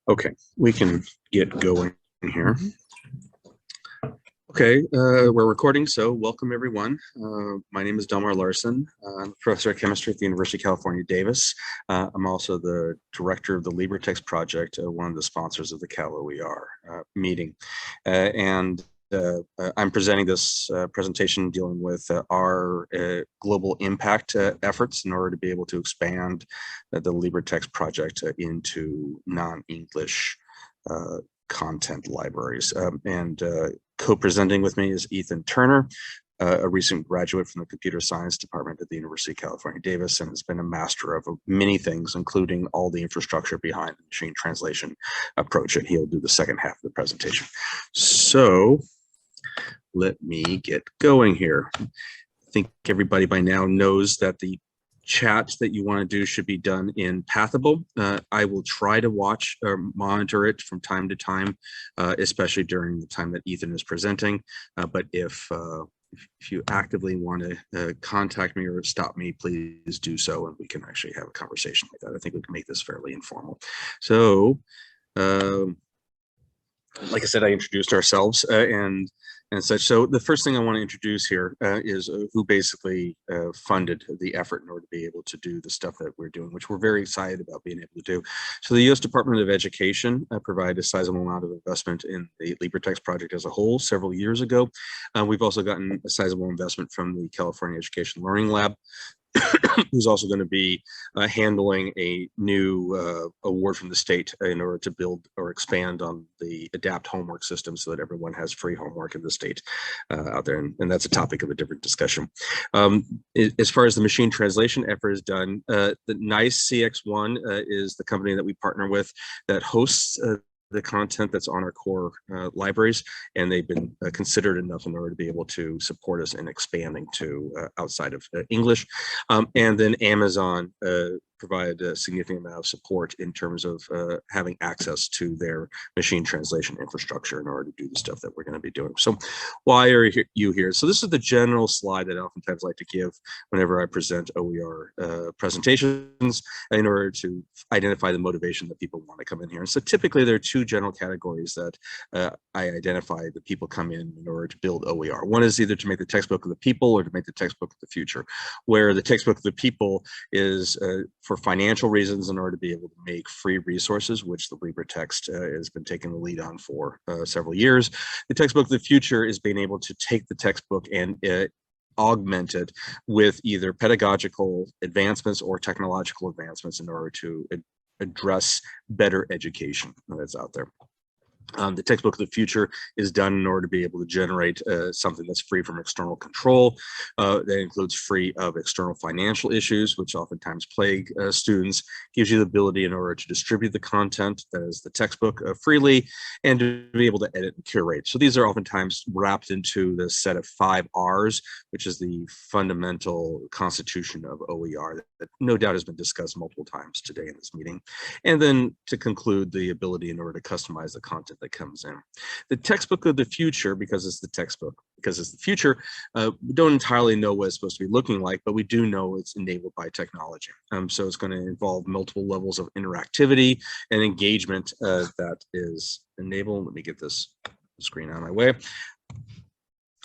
Okay, we can get going here. Okay, we're recording, so welcome everyone. My name is Delmar Larson. I'm a professor of chemistry at the University of California, Davis. I'm also the director of the LibreTexts project, one of the sponsors of the Cal OER meeting. I'm presenting this presentation dealing with our global impact efforts in order to be able to expand the LibreTexts project into non-English content libraries. Co-presenting with me is Ethan Turner, a recent graduate from the computer science department at the University of California, Davis, and has been a master of many things, including all the infrastructure behind the machine translation approach. And he'll do the second half of the presentation. So let me get going here. I think everybody by now knows that the chat that you want to do should be done in Pathable. I will try to watch or monitor it from time to time, especially during the time that Ethan is presenting. But if you actively want to contact me or stop me, please do so, and we can actually have a conversation like that. I think we can make this fairly informal. So, like I said, I introduced ourselves and such. So the first thing I want to introduce here is who basically funded the effort in order to be able to do the stuff that we're doing, which we're very excited about being able to do. So the U.S. Department of Education provided a sizable amount of investment in the LibreTexts project as a whole several years ago. We've also gotten a sizable investment from the California Education Learning Lab, who's also going to be handling a new award from the state in order to build or expand on the ADAPT homework system so that everyone has free homework in the state out there. And that's a topic of a different discussion. As far as the machine translation effort is done, the NICE CX1 is the company that we partner with that hosts the content that's on our core libraries, and they've been considered enough in order to be able to support us in expanding to outside of English. And then Amazon provided a significant amount of support in terms of having access to their machine translation infrastructure in order to do the stuff that we're going to be doing. So why are you here? So this is the general slide that I oftentimes like to give whenever I present OER presentations in order to identify the motivation that people want to come in here. And so typically there are two general categories that I identify that people come in order to build OER. One is either to make the textbook of the people or to make the textbook of the future, where the textbook of the people is for financial reasons in order to be able to make free resources, which the LibreText has been taking the lead on for several years. The textbook of the future is being able to take the textbook and augment it with either pedagogical advancements or technological advancements in order to address better education that's out there. The textbook of the future is done in order to be able to generate something that's free from external control. That includes free of external financial issues, which oftentimes plague students, gives you the ability in order to distribute the content, that is the textbook, freely, and to be able to edit and curate. So these are oftentimes wrapped into the set of 5 R's, which is the fundamental constitution of OER that no doubt has been discussed multiple times today in this meeting. And then to conclude, the ability in order to customize the content that comes in. The textbook of the future, because it's the textbook, because it's the future, we don't entirely know what it's supposed to be looking like, but we do know it's enabled by technology. So it's going to involve multiple levels of interactivity and engagement that is enabled. Let me get this screen out of my way.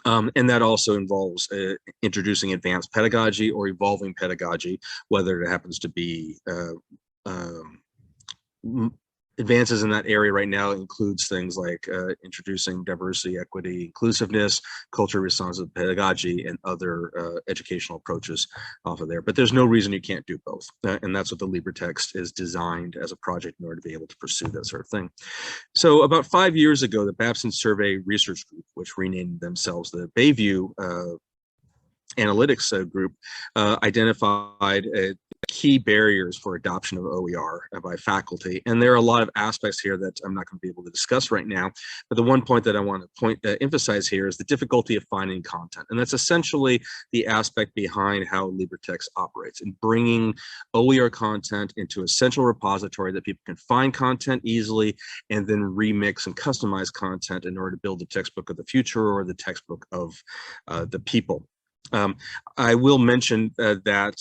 And that also involves introducing advanced pedagogy or evolving pedagogy, whether it happens to be advances in that area right now includes things like introducing diversity, equity, inclusiveness, culture responsive pedagogy, and other educational approaches off of there. But there's no reason you can't do both. And that's what the LibreText is designed as a project in order to be able to pursue that sort of thing. So about 5 years ago, the Babson Survey Research Group, which renamed themselves the Bayview Analytics Group, identified key barriers for adoption of OER by faculty. And there are a lot of aspects here that I'm not going to be able to discuss right now. But the one point that I want to emphasize here is the difficulty of finding content. And that's essentially the aspect behind how LibreText operates, in bringing OER content into a central repository that people can find content easily and then remix and customize content in order to build the textbook of the future or the textbook of the people. I will mention that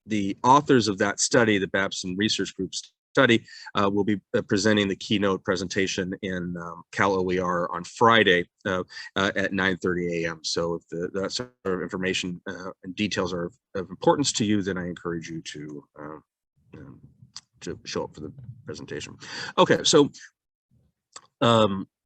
the authors of that study, the Babson Research Group study, will be presenting the keynote presentation in Cal OER on Friday at 9:30 a.m. So if that sort of information and details are of importance to you, then I encourage you to show up for the presentation. Okay, so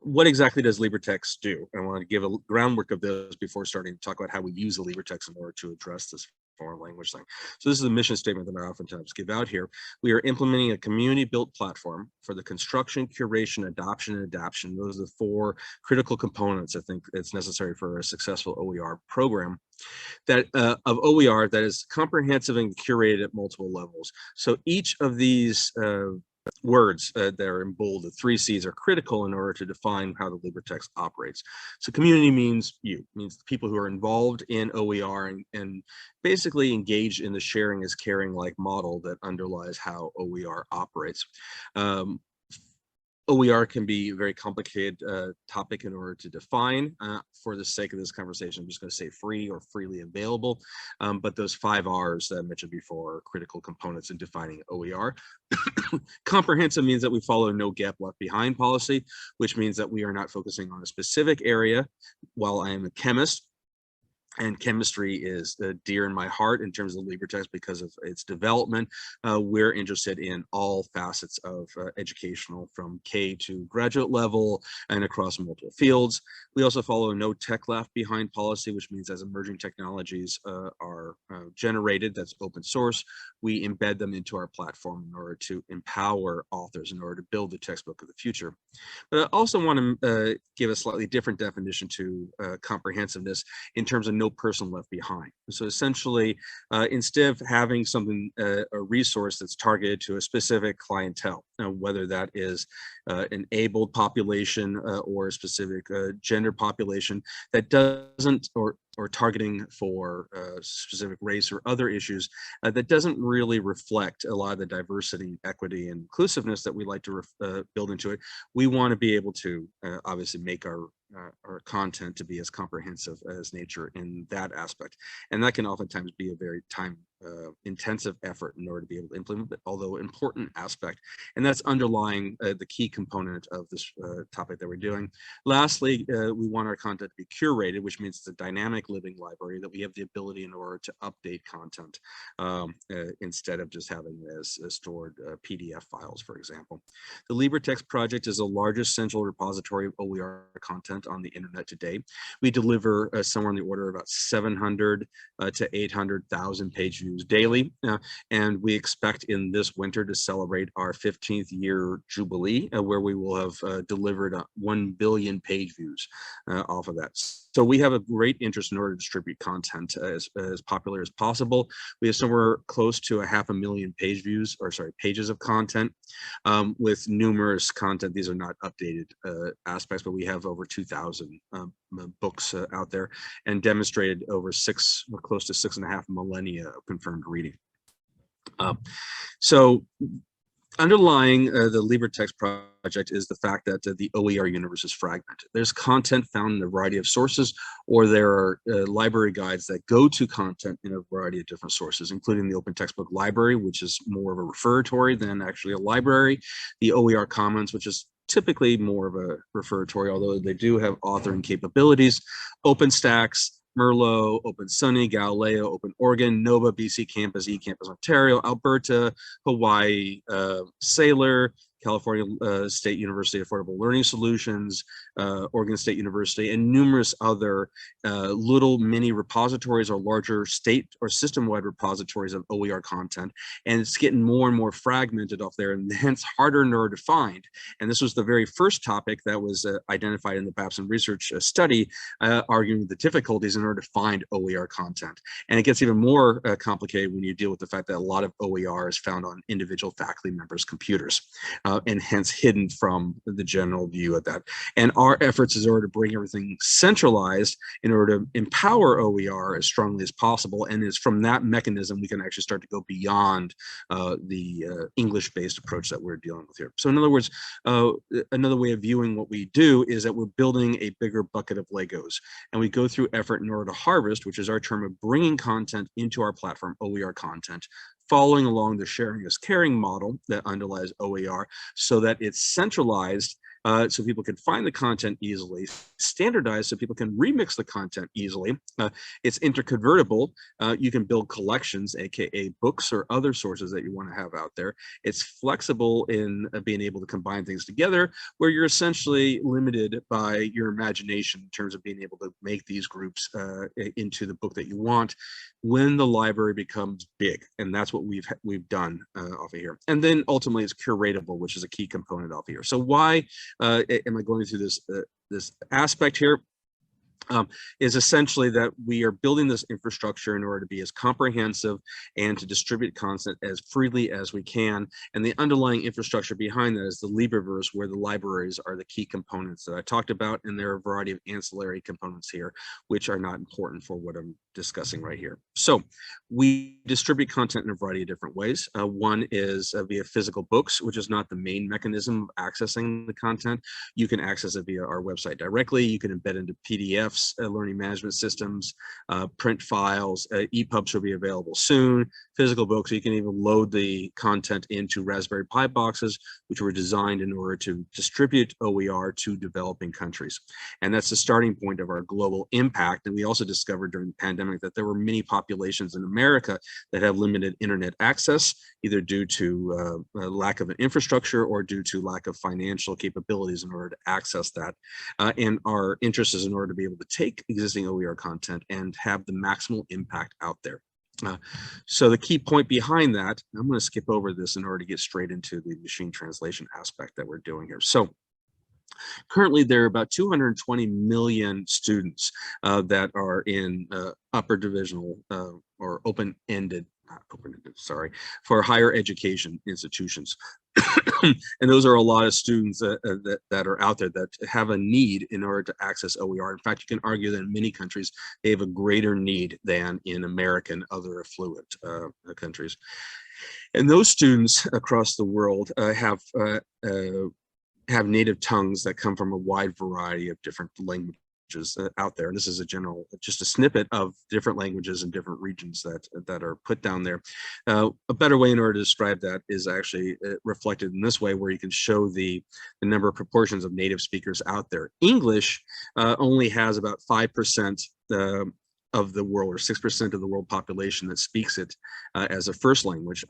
what exactly does LibreTexts do? I want to give a groundwork of this before starting to talk about how we use the LibreTexts in order to address this foreign language thing. So this is a mission statement that I oftentimes give out here. We are implementing a community-built platform for the construction, curation, adoption, and adaption. Those are the 4 critical components I think it's necessary for a successful OER program that of OER that is comprehensive and curated at multiple levels. So each of these words that are in bold, the 3 C's, are critical in order to define how the LibreText operates. So community means means the people who are involved in OER and basically engaged in the sharing is caring like model that underlies how OER operates. OER can be a very complicated topic in order to define. For the sake of this conversation, I'm just going to say free or freely available. But those 5 R's that I mentioned before are critical components in defining OER. Comprehensive means that we follow no gap left behind policy, which means that we are not focusing on a specific area. While I am a chemist, and chemistry is dear in my heart in terms of LibreText because of its development. We're interested in all facets of educational, from K to graduate level and across multiple fields. We also follow a no tech left behind policy, which means as emerging technologies are generated, that's open source, we embed them into our platform in order to empower authors in order to build the textbook of the future. But I also want to give a slightly different definition to comprehensiveness in terms of no person left behind. So essentially, instead of having something, a resource that's targeted to a specific clientele, whether that is an abled population or a specific gender population that doesn't, or targeting for specific race or other issues that doesn't really reflect a lot of the diversity, equity, and inclusiveness that we like to build into it. We want to be able to obviously make our content to be as comprehensive as nature in that aspect. And that can oftentimes be a very time intensive effort in order to be able to implement, but although important aspect. And that's underlying the key component of this topic that we're doing. Lastly, we want our content to be curated, which means it's a dynamic living library that we have the ability in order to update content instead of just having it as stored PDF files, for example. The LibreText project is the largest central repository of OER content on the internet today. We deliver somewhere in the order of about 700 to 800,000 page views daily, and we expect in this winter to celebrate our 15th year jubilee, where we will have delivered 1 billion page views off of that. So we have a great interest in order to distribute content as popular as possible. We have somewhere close to 500,000 page views, or sorry, pages of content, with numerous content. These are not updated aspects, but we have over 2,000 books out there and demonstrated over close to 6.5 millennia of confirmed reading. So underlying the LibreText project is the fact that the OER universe is fragmented. There's content found in a variety of sources, or there are library guides that go to content in a variety of different sources, including the Open Textbook Library, which is more of a referatory than actually a library, the OER Commons, which is typically more of a referatory, although they do have authoring capabilities, OpenStax, Merlot, Open Sunny, Galileo, Open Oregon, Nova, BC Campus, eCampus Ontario, Alberta, Hawaii, Sailor, California State University Affordable Learning Solutions, Oregon State University, and numerous other little mini repositories or larger state or system-wide repositories of OER content. And it's getting more and more fragmented off there, and hence harder in order to find. And this was the very first topic that was identified in the Babson research study, arguing the difficulties in order to find OER content. And it gets even more complicated when you deal with the fact that a lot of OER is found on individual faculty members' computers. And hence hidden from the general view of that. And our efforts is in order to bring everything centralized in order to empower OER as strongly as possible. And it's from that mechanism we can actually start to go beyond the English-based approach that we're dealing with here. So in other words, another way of viewing what we do is that we're building a bigger bucket of Legos. And we go through effort in order to harvest, which is our term of bringing content into our platform, OER content, following along the sharing is caring model that underlies OER, so that it's centralized so people can find the content easily, standardized so people can remix the content easily. It's interconvertible. You can build collections, aka books or other sources that you want to have out there. It's flexible in being able to combine things together, where you're essentially limited by your imagination in terms of being able to make these groups into the book that you want when the library becomes big. And that's what we've done off of here. And then ultimately it's curatable, which is a key component off of here. So why am I going through this aspect here? Is essentially that we are building this infrastructure in order to be as comprehensive and to distribute content as freely as we can. And the underlying infrastructure behind that is the Libraverse, where the libraries are the key components that I talked about. And there are a variety of ancillary components here, which are not important for what I'm discussing right here. So we distribute content in a variety of different ways. One is via physical books, which is not the main mechanism of accessing the content. You can access it via our website directly. You can embed into PDFs, learning management systems, print files, EPUBs will be available soon, physical books. You can even load the content into Raspberry Pi boxes, which were designed in order to distribute OER to developing countries. And that's the starting point of our global impact. And we also discovered during the pandemic that there were many populations in America that have limited internet access, either due to a lack of an infrastructure or due to lack of financial capabilities in order to access that. And our interest is in order to be able to take existing OER content and have the maximal impact out there. So the key point behind that, I'm going to skip over this in order to get straight into the machine translation aspect that we're doing here. So currently, there are about 220 million students that are in upper divisional or open-ended, sorry, for higher education institutions. And those are a lot of students that are out there that have a need in order to access OER. In fact, you can argue that in many countries, they have a greater need than in America and other affluent countries. And those students across the world have native tongues that come from a wide variety of different languages out there. And this is a general, just a snippet of different languages in different regions that are put down there. A better way in order to describe that is actually reflected in this way, where you can show the number of proportions of native speakers out there. English only has about 5% of the world, or 6% of the world population that speaks it as a first language.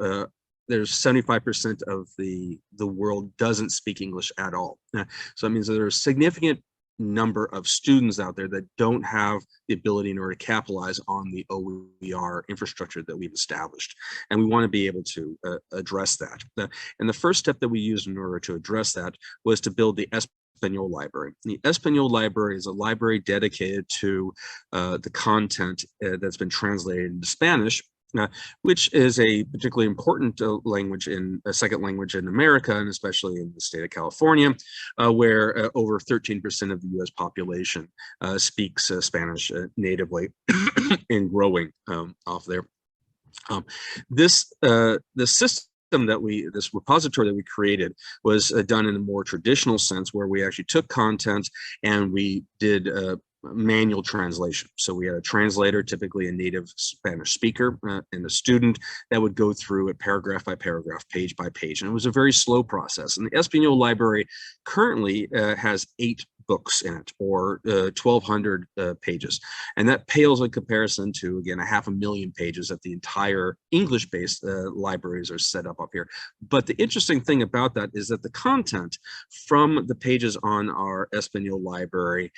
There's 75% of the world doesn't speak English at all. So that means that there's a significant number of students out there that don't have the ability in order to capitalize on the OER infrastructure that we've established. And we want to be able to address that. And the first step that we used in order to address that was to build the Espanol library. The Espanol library is a library dedicated to the content that's been translated into Spanish, which is a particularly important language in a second language in America, and especially in the state of California, where over 13% of the U.S. population speaks Spanish natively and growing off there. This system that this repository that we created was done in a more traditional sense, where we actually took content and we did manual translation. So we had a translator, typically a native Spanish speaker, and a student that would go through it paragraph by paragraph, page by page. And it was a very slow process. And the Espanol library currently has 8 books in it, or 1,200 pages. And that pales in comparison to, again, 500,000 pages that the entire English-based libraries are set up here. But the interesting thing about that is that the content from the pages on our Espanol library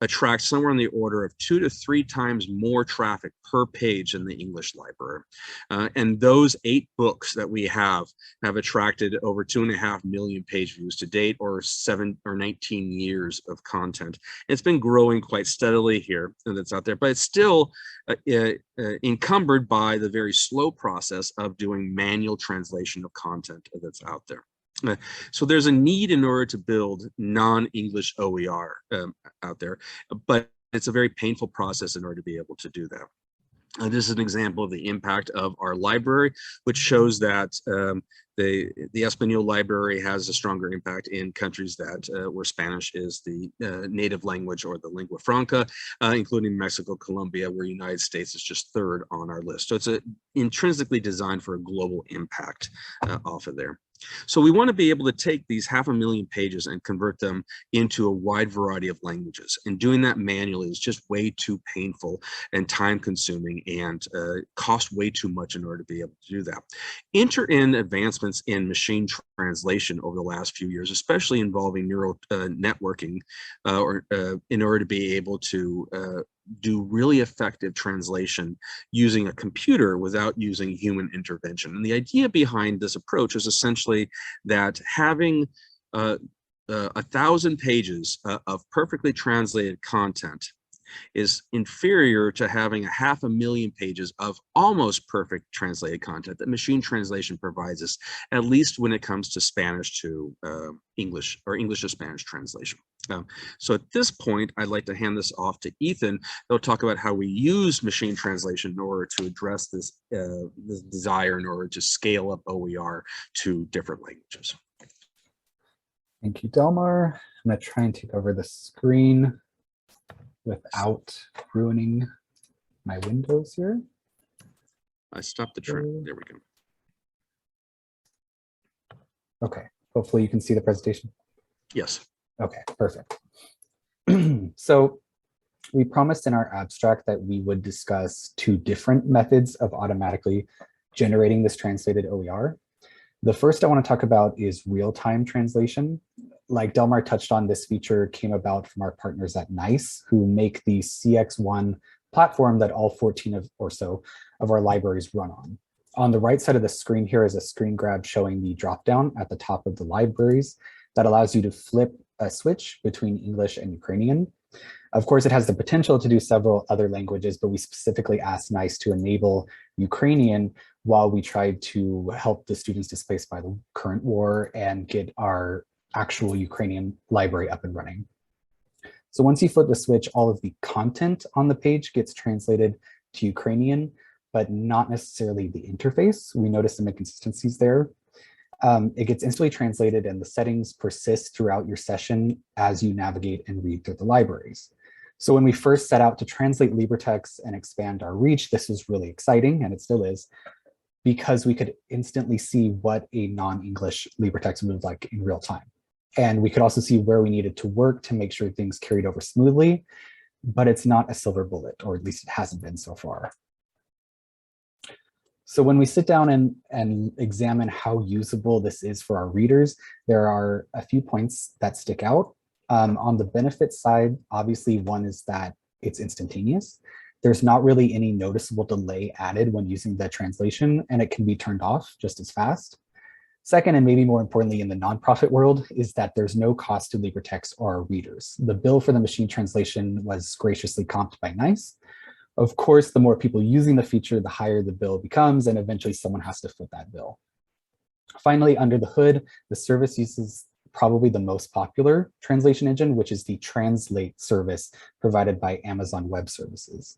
attracts somewhere in the order of 2 to 3 times more traffic per page in the English library. And those 8 books that we have attracted over 2.5 million page views to date, or 7 or 19 years of content. It's been growing quite steadily here, and that's out there, but it's still encumbered by the very slow process of doing manual translation of content that's out there. So there's a need in order to build non-English OER out there, but it's a very painful process in order to be able to do that. This is an example of the impact of our library, which shows that the Espanol library has a stronger impact in countries that where Spanish is the native language or the lingua franca, including Mexico, Colombia, where United States is just third on our list. So it's intrinsically designed for a global impact off of there. So we want to be able to take these 500,000 pages and convert them into a wide variety of languages. And doing that manually is just way too painful and time consuming and cost way too much in order to be able to do that. Enter in advancements in machine translation over the last few years, especially involving neural networking in order to be able to do really effective translation using a computer without using human intervention. And the idea behind this approach is essentially that having 1,000 pages of perfectly translated content is inferior to having 500,000 pages of almost perfect translated content that machine translation provides us, at least when it comes to Spanish to English or English to Spanish translation. So at this point, I'd like to hand this off to Ethan. He'll talk about how we use machine translation in order to address this desire in order to scale up OER to different languages. Thank you, Delmar. I'm going to try and take over the screen without ruining my windows here. I stopped the trend. There we go. Okay, hopefully you can see the presentation. Yes. Okay, perfect. So we promised in our abstract that we would discuss 2 different methods of automatically generating this translated OER. The first I want to talk about is real-time translation. Like Delmar touched on, this feature came about from our partners at NICE, who make the CX1 platform that all 14 or so of our libraries run on. On the right side of the screen here is a screen grab showing the dropdown at the top of the libraries that allows you to flip a switch between English and Ukrainian. Of course, it has the potential to do several other languages, but we specifically asked NICE to enable Ukrainian while we tried to help the students displaced by the current war and get our actual Ukrainian library up and running. So once you flip the switch, all of the content on the page gets translated to Ukrainian, but not necessarily the interface. We noticed some inconsistencies there. It gets instantly translated and the settings persist throughout your session as you navigate and read through the libraries. So when we first set out to translate LibreTexts and expand our reach, this was really exciting, and it still is, because we could instantly see what a non-English LibreText would look like in real time. And we could also see where we needed to work to make sure things carried over smoothly, but it's not a silver bullet, or at least it hasn't been so far. So when we sit down and examine how usable this is for our readers, there are a few points that stick out. On the benefits side, obviously one is that it's instantaneous. There's not really any noticeable delay added when using the translation, and it can be turned off just as fast. Second, and maybe more importantly in the nonprofit world, is that there's no cost to LibreText or our readers. The bill for the machine translation was graciously comped by NICE. Of course, the more people using the feature, the higher the bill becomes, and eventually someone has to foot that bill. Finally, under the hood, the service uses probably the most popular translation engine, which is the Translate service provided by Amazon Web Services.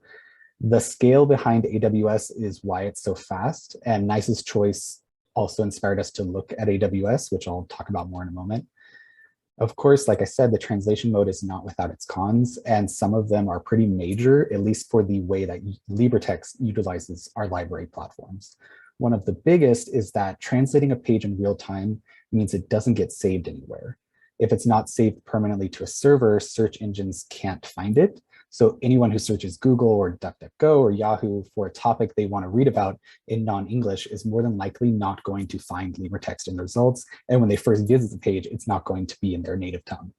The scale behind AWS is why it's so fast, and NICE's choice also inspired us to look at AWS, which I'll talk about more in a moment. Of course, like I said, the translation mode is not without its cons, and some of them are pretty major, at least for the way that LibreText utilizes our library platforms. One of the biggest is that translating a page in real time means it doesn't get saved anywhere. If it's not saved permanently to a server, search engines can't find it. So anyone who searches Google or DuckDuckGo or Yahoo for a topic they want to read about in non-English is more than likely not going to find LibreText in the results. And when they first visit the page, it's not going to be in their native tongue.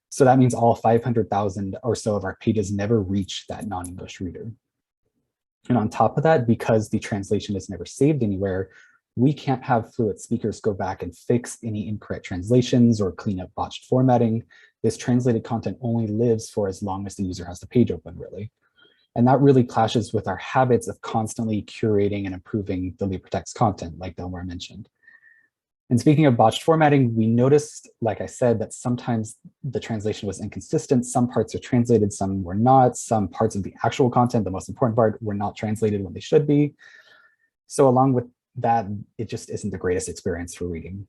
So that means all 500,000 or so of our pages never reach that non-English reader. And on top of that, because the translation is never saved anywhere, we can't have fluent speakers go back and fix any incorrect translations or clean up botched formatting. This translated content only lives for as long as the user has the page open, really. And that really clashes with our habits of constantly curating and improving the LibreText content, like Delmar mentioned. And speaking of botched formatting, we noticed, like I said, that sometimes the translation was inconsistent. Some parts are translated, some were not. Some parts of the actual content, the most important part, were not translated when they should be. So along with that, it just isn't the greatest experience for reading.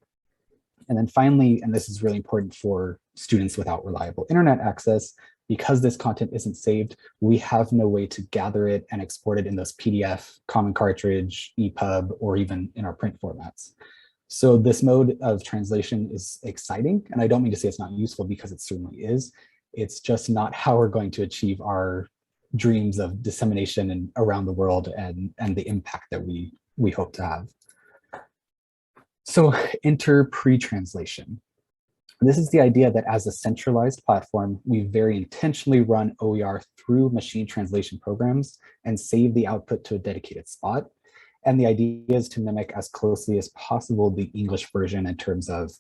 And then finally, and this is really important for students without reliable internet access, because this content isn't saved, we have no way to gather it and export it in those PDF, common cartridge, EPUB, or even in our print formats. So this mode of translation is exciting, and I don't mean to say it's not useful, because it certainly is. It's just not how we're going to achieve our dreams of dissemination and around the world and the impact that we hope to have. So enter pre-translation. This is the idea that as a centralized platform, we very intentionally run OER through machine translation programs and save the output to a dedicated spot. And the idea is to mimic as closely as possible the English version in terms of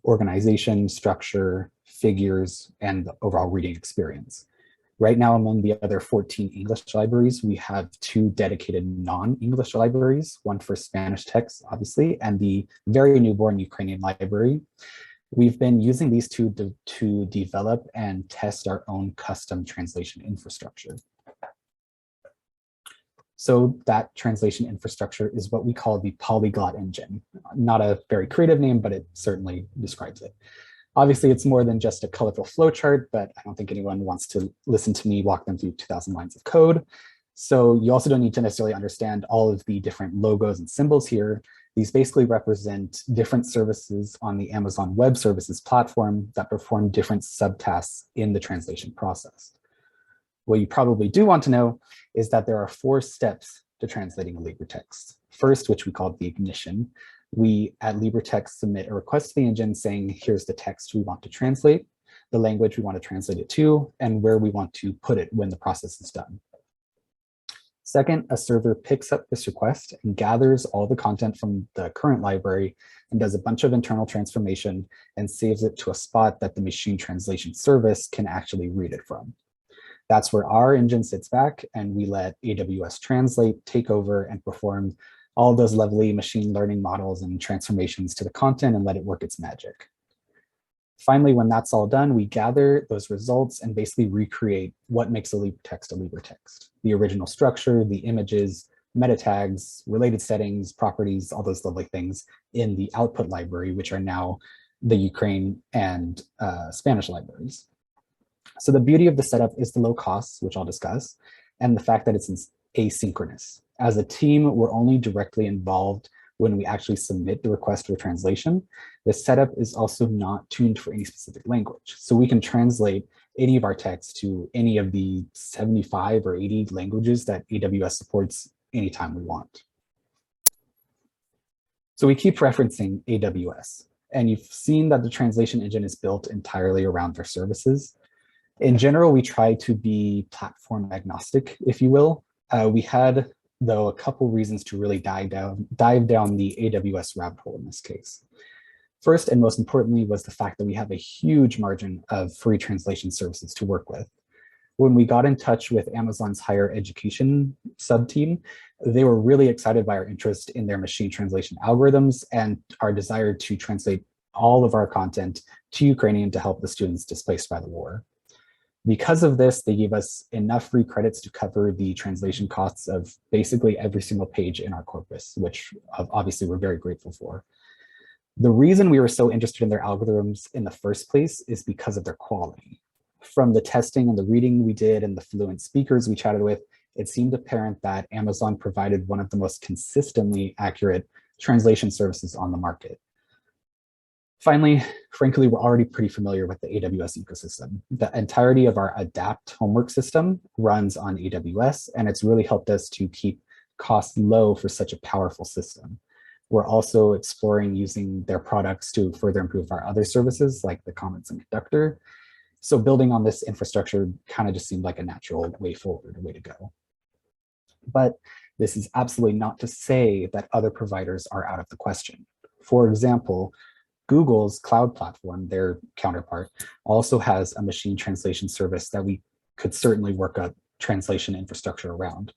organization, structure, figures, and the overall reading experience. Right now, among the other 14 English libraries, we have 2 dedicated non-English libraries, one for Spanish text, obviously, and the very newborn Ukrainian library. We've been using these two to develop and test our own custom translation infrastructure. So that translation infrastructure is what we call the polyglot engine. Not a very creative name, but it certainly describes it. Obviously, it's more than just a colorful flowchart, but I don't think anyone wants to listen to me walk them through 2,000 lines of code. So you also don't need to necessarily understand all of the different logos and symbols here. These basically represent different services on the Amazon Web Services platform that perform different subtasks in the translation process. What you probably do want to know is that there are 4 steps to translating a LibreText. First, which we call the ignition. We at LibreText submit a request to the engine saying, here's the text we want to translate, the language we want to translate it to, and where we want to put it when the process is done. Second, a server picks up this request and gathers all the content from the current library and does a bunch of internal transformation and saves it to a spot that the machine translation service can actually read it from. That's where our engine sits back, and we let AWS Translate take over and perform all those lovely machine learning models and transformations to the content and let it work its magic. Finally, when that's all done, we gather those results and basically recreate what makes a LibreText. The original structure, the images, meta tags, related settings, properties, all those lovely things in the output library, which are now the Ukraine and Spanish libraries. So the beauty of the setup is the low costs, which I'll discuss, and the fact that it's asynchronous. As a team, we're only directly involved when we actually submit the request for translation. The setup is also not tuned for any specific language. So we can translate any of our text to any of the 75 or 80 languages that AWS supports anytime we want. So we keep referencing AWS, and you've seen that the translation engine is built entirely around their services. In general, we try to be platform agnostic, if you will. We had, though, a couple reasons to really dive down the AWS rabbit hole in this case. First, and most importantly, was the fact that we have a huge margin of free translation services to work with. When we got in touch with Amazon's higher education sub-team, they were really excited by our interest in their machine translation algorithms and our desire to translate all of our content to Ukrainian to help the students displaced by the war. Because of this, they gave us enough free credits to cover the translation costs of basically every single page in our corpus, which obviously we're very grateful for. The reason we were so interested in their algorithms in the first place is because of their quality. From the testing and the reading we did and the fluent speakers we chatted with, it seemed apparent that Amazon provided one of the most consistently accurate translation services on the market. Finally, frankly, we're already pretty familiar with the AWS ecosystem. The entirety of our Adapt homework system runs on AWS, and it's really helped us to keep costs low for such a powerful system. We're also exploring using their products to further improve our other services like the Comments and Conductor. So building on this infrastructure kind of just seemed like a natural way forward, a way to go. But this is absolutely not to say that other providers are out of the question. For example, Google's cloud platform, their counterpart, also has a machine translation service that we could certainly work a translation infrastructure around.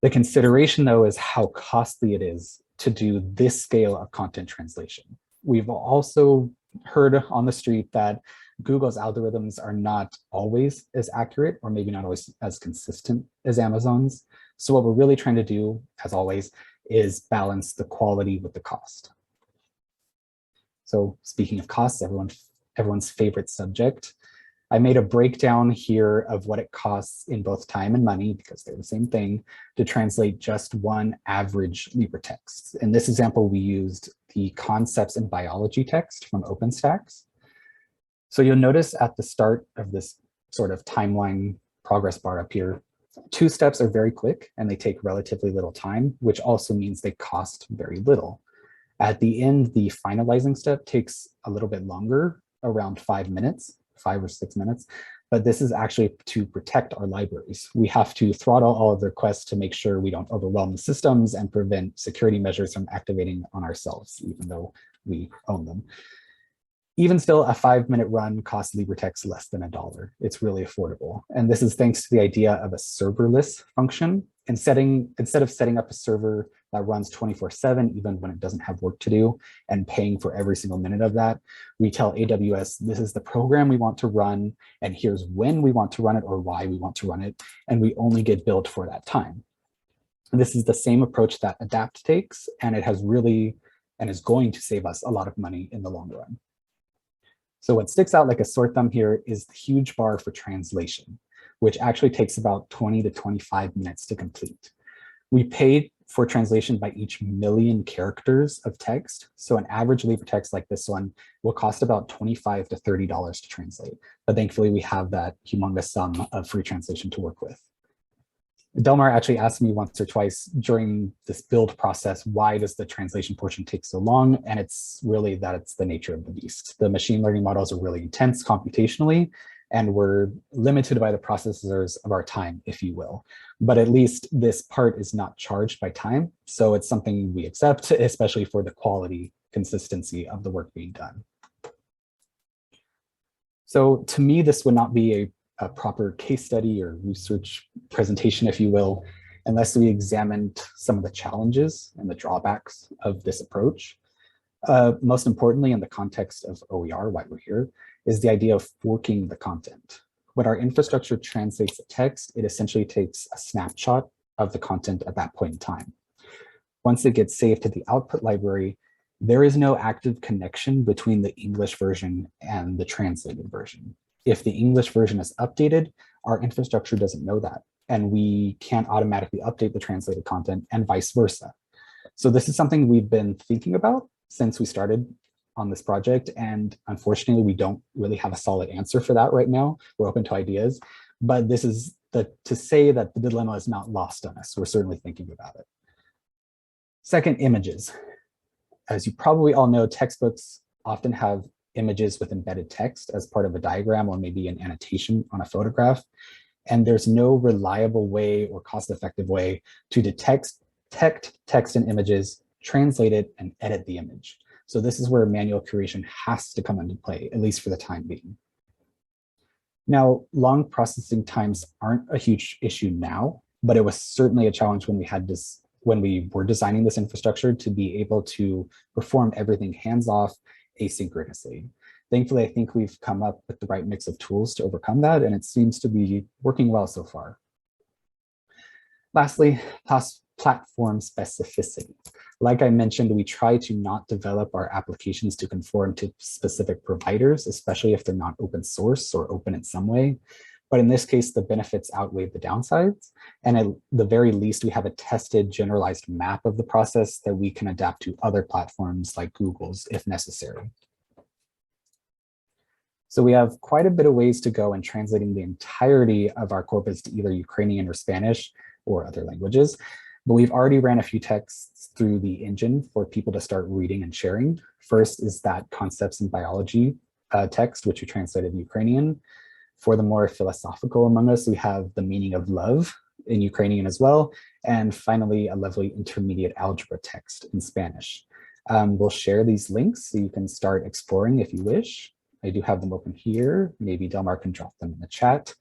The consideration, though, is how costly it is to do this scale of content translation. We've also heard on the street that Google's algorithms are not always as accurate, or maybe not always as consistent as Amazon's. So what we're really trying to do, as always, is balance the quality with the cost. So speaking of costs, everyone's favorite subject, I made a breakdown here of what it costs in both time and money, because they're the same thing, to translate just one average LibreText. In this example, we used the concepts in biology text from OpenStax. So you'll notice at the start of this sort of timeline progress bar up here, 2 steps are very quick and they take relatively little time, which also means they cost very little. At the end, the finalizing step takes a little bit longer, around 5 minutes, 5 or 6 minutes, but this is actually to protect our libraries. We have to throttle all of the requests to make sure we don't overwhelm the systems and prevent security measures from activating on ourselves, even though we own them. Even still, a 5-minute run costs LibreText less than $1. It's really affordable. And this is thanks to the idea of a serverless function. Instead of setting up a server that runs 24/7, even when it doesn't have work to do, and paying for every single minute of that, we tell AWS, this is the program we want to run, and here's when we want to run it or why we want to run it, and we only get billed for that time. And this is the same approach that Adapt takes, and it has really, and is going to save us a lot of money in the long run. So what sticks out like a sore thumb here is the huge bar for translation, which actually takes about 20 to 25 minutes to complete. We pay for translation by each million characters of text. So an average LibreText like this one will cost about $25 to $30 to translate. But thankfully we have that humongous sum of free translation to work with. Delmar actually asked me once or twice during this build process, why does the translation portion take so long? And it's really that it's the nature of the beast. The machine learning models are really intense computationally, and we're limited by the processors of our time, if you will. But at least this part is not charged by time. So it's something we accept, especially for the quality consistency of the work being done. So to me, this would not be a proper case study or research presentation, if you will, unless we examined some of the challenges and the drawbacks of this approach. Most importantly, in the context of OER, why we're here, is the idea of forking the content. When our infrastructure translates the text, it essentially takes a snapshot of the content at that point in time. Once it gets saved to the output library, there is no active connection between the English version and the translated version. If the English version is updated, our infrastructure doesn't know that, and we can't automatically update the translated content and vice versa. So this is something we've been thinking about since we started on this project, and unfortunately, we don't really have a solid answer for that right now. We're open to ideas, but this is to say that the dilemma is not lost on us. We're certainly thinking about it. Second, images. As you probably all know, textbooks often have images with embedded text as part of a diagram or maybe an annotation on a photograph. And there's no reliable way or cost-effective way to detect text and images, translate it, and edit the image. So this is where manual curation has to come into play, at least for the time being. Now, long processing times aren't a huge issue now, but it was certainly a challenge when we were designing this infrastructure to be able to perform everything hands-off asynchronously. Thankfully, I think we've come up with the right mix of tools to overcome that, and it seems to be working well so far. Lastly, platform specificity. Like I mentioned, we try to not develop our applications to conform to specific providers, especially if they're not open source or open in some way. But in this case, the benefits outweigh the downsides. And at the very least, we have a tested generalized map of the process that we can adapt to other platforms like Google's if necessary. So we have quite a bit of ways to go in translating the entirety of our corpus to either Ukrainian or Spanish or other languages. But we've already ran a few texts through the engine for people to start reading and sharing. First is that concepts in biology text, which we translated in Ukrainian. For the more philosophical among us, we have the meaning of love in Ukrainian as well. And finally, a lovely intermediate algebra text in Spanish. We'll share these links so you can start exploring if you wish. I do have them open here. Maybe Delmar can drop them in the chat.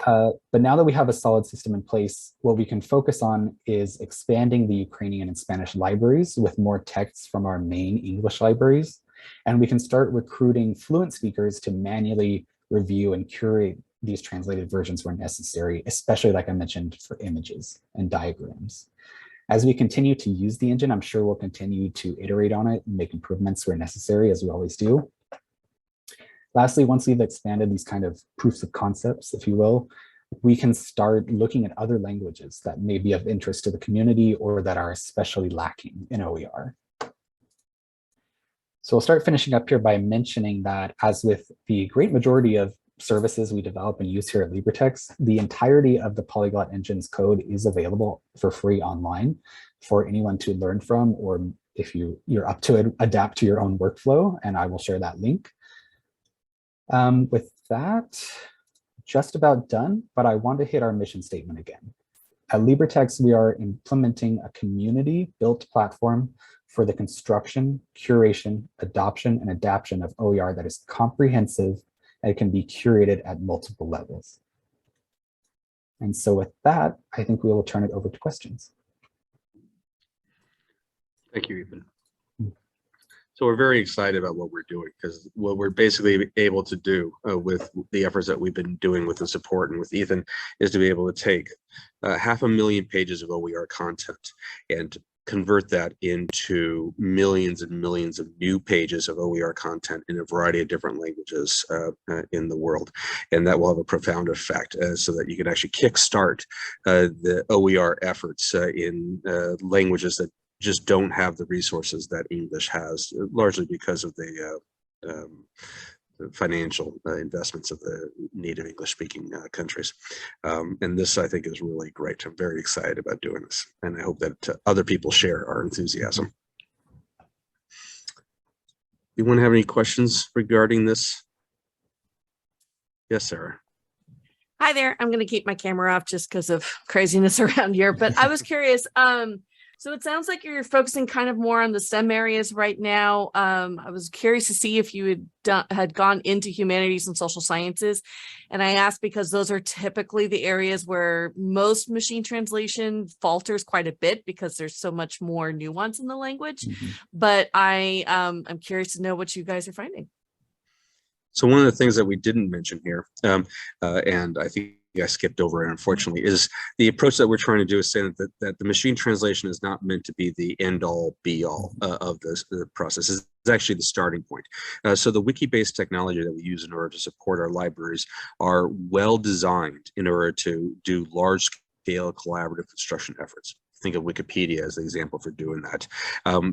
But now that we have a solid system in place, what we can focus on is expanding the Ukrainian and Spanish libraries with more texts from our main English libraries. And we can start recruiting fluent speakers to manually review and curate these translated versions where necessary, especially like I mentioned for images and diagrams. As we continue to use the engine, I'm sure we'll continue to iterate on it and make improvements where necessary, as we always do. Lastly, once we've expanded these kind of proofs of concepts, if you will, we can start looking at other languages that may be of interest to the community or that are especially lacking in OER. So we'll start finishing up here by mentioning that, as with the great majority of services we develop and use here at LibreTexts, the entirety of the Polyglot Engine's code is available for free online for anyone to learn from, or if you're up to it, adapt to your own workflow, and I will share that link. With that, just about done, but I want to hit our mission statement again. At LibreTexts, we are implementing a community-built platform for the construction, curation, adoption, and adaption of OER that is comprehensive and can be curated at multiple levels. And so with that, I think we will turn it over to questions. Thank you, Ethan. So we're very excited about what we're doing, because what we're basically able to do with the efforts that we've been doing with the support and with Ethan is to be able to take 500,000 pages of OER content and convert that into millions and millions of new pages of OER content in a variety of different languages in the world. And that will have a profound effect so that you can actually kickstart the OER efforts in languages that just don't have the resources that English has, largely because of the financial investments of the native English-speaking countries. And this, I think, is really great. I'm very excited about doing this, and I hope that other people share our enthusiasm. Anyone have any questions regarding this? Yes, Sarah. Hi there. I'm going to keep my camera off just because of craziness around here, but I was curious. So it sounds like you're focusing kind of more on the STEM areas right now. I was curious to see if you had gone into humanities and social sciences. And I asked because those are typically the areas where most machine translation falters quite a bit because there's so much more nuance in the language. Mm-hmm. But I'm curious to know what you guys are finding. So one of the things that we didn't mention here, and I think I skipped over it, unfortunately, is the approach that we're trying to do is saying that the machine translation is not meant to be the end-all, be-all of the process. It's actually the starting point. So the wiki-based technology that we use in order to support our libraries are well designed in order to do large-scale collaborative construction efforts. Think of Wikipedia as the example for doing that.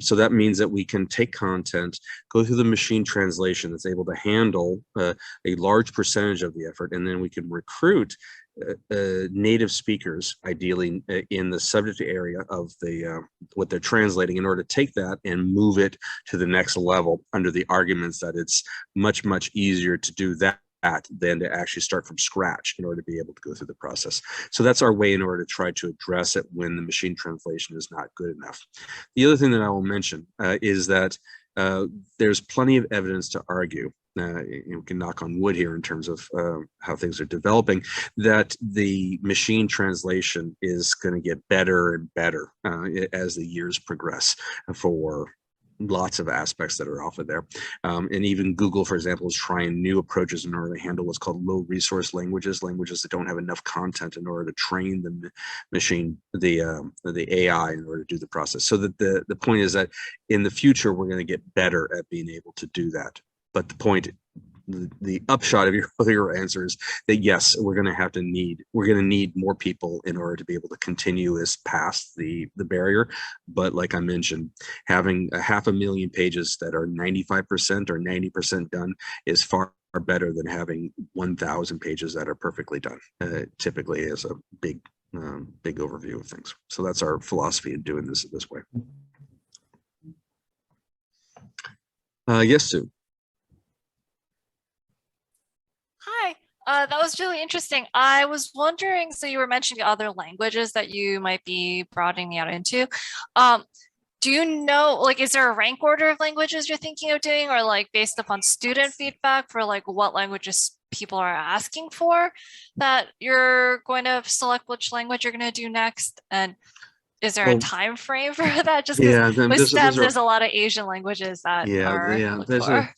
So that means that we can take content, go through the machine translation that's able to handle a large percentage of the effort, and then we can recruit native speakers, ideally in the subject area of what they're translating, in order to take that and move it to the next level under the arguments that it's much, much easier to do that than to actually start from scratch in order to be able to go through the process. So that's our way in order to try to address it when the machine translation is not good enough. The other thing that I will mention is that there's plenty of evidence to argue, we can knock on wood here in terms of how things are developing, that the machine translation is going to get better and better as the years progress for lots of aspects that are off of there. And even Google, for example, is trying new approaches in order to handle what's called low resource languages, languages that don't have enough content in order to train the machine, the AI, in order to do the process. So that the point is that in the future, we're going to get better at being able to do that. But the upshot of your answer is that yes, we're going to need more people in order to be able to continue this past the barrier. But like I mentioned, having 500,000 pages that are 95% or 90% done is far better than having 1,000 pages that are perfectly done. Typically, is a big overview of things. So that's our philosophy in doing this way. Yes, Sue. Hi, that was really interesting. I was wondering, so you were mentioning other languages that you might be broadening out into. Do you know, like, is there a rank order of languages you're thinking of doing, or like based upon student feedback for like what languages people are asking for that you're going to select which language you're going to do next? And is there a time frame for that? Just because Yeah, with STEM, there's a lot of Asian languages that are looked for.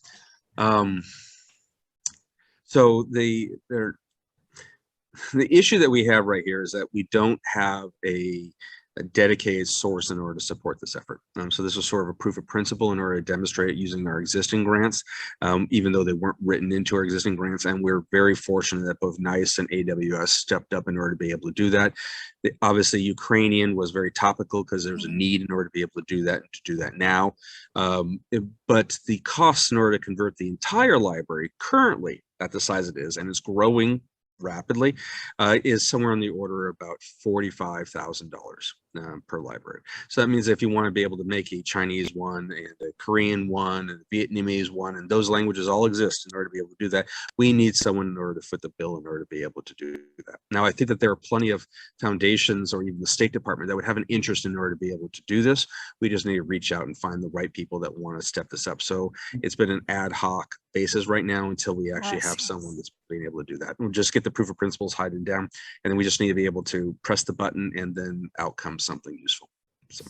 So the issue that we have right here is that we don't have a dedicated source in order to support this effort. So this was sort of a proof of principle in order to demonstrate it using our existing grants, even though they weren't written into our existing grants. And we're very fortunate that both NICE and AWS stepped up in order to be able to do that. Obviously, Ukrainian was very topical because there's a need in order to be able to do that and to do that now. But the costs in order to convert the entire library currently at the size it is, and it's growing rapidly, is somewhere on the order of about $45,000 per library. So that means if you want to be able to make a Chinese one and a Korean one and a Vietnamese one, and those languages all exist in order to be able to do that, we need someone in order to foot the bill in order to be able to do that. Now, I think that there are plenty of foundations or even the State Department that would have an interest in order to be able to do this. We just need to reach out and find the right people that want to step this up. So it's been an ad hoc basis right now until we actually have someone that's being able to do that. We'll just get the proof of principles hidden down, and then we just need to be able to press the button, and then out comes something useful. So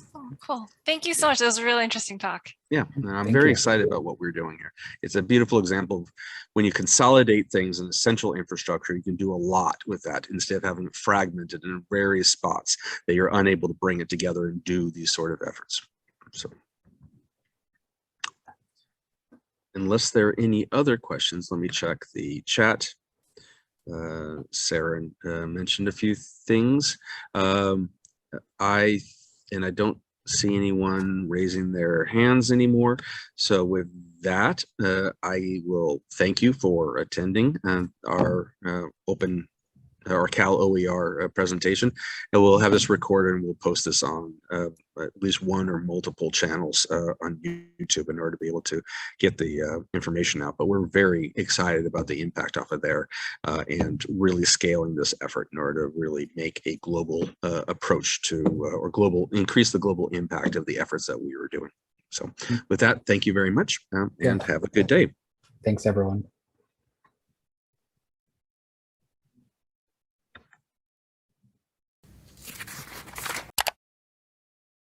cool. Thank you so much. That was a really interesting talk. Yeah, I'm very excited about what we're doing here. It's a beautiful example of when you consolidate things in a central infrastructure, you can do a lot with that instead of having it fragmented in various spots that you're unable to bring it together and do these sort of efforts. So unless there are any other questions, let me check the chat. Sarah mentioned a few things. I don't see anyone raising their hands anymore. So with that, I will thank you for attending our Cal OER presentation, and we'll have this recorded and we'll post this on at least one or multiple channels on YouTube in order to be able to get the information out. But we're very excited about the impact off of there and really scaling this effort in order to really make a global approach to increase the global impact of the efforts that we were doing. So with that, thank you very much and have a good day. Thanks, everyone.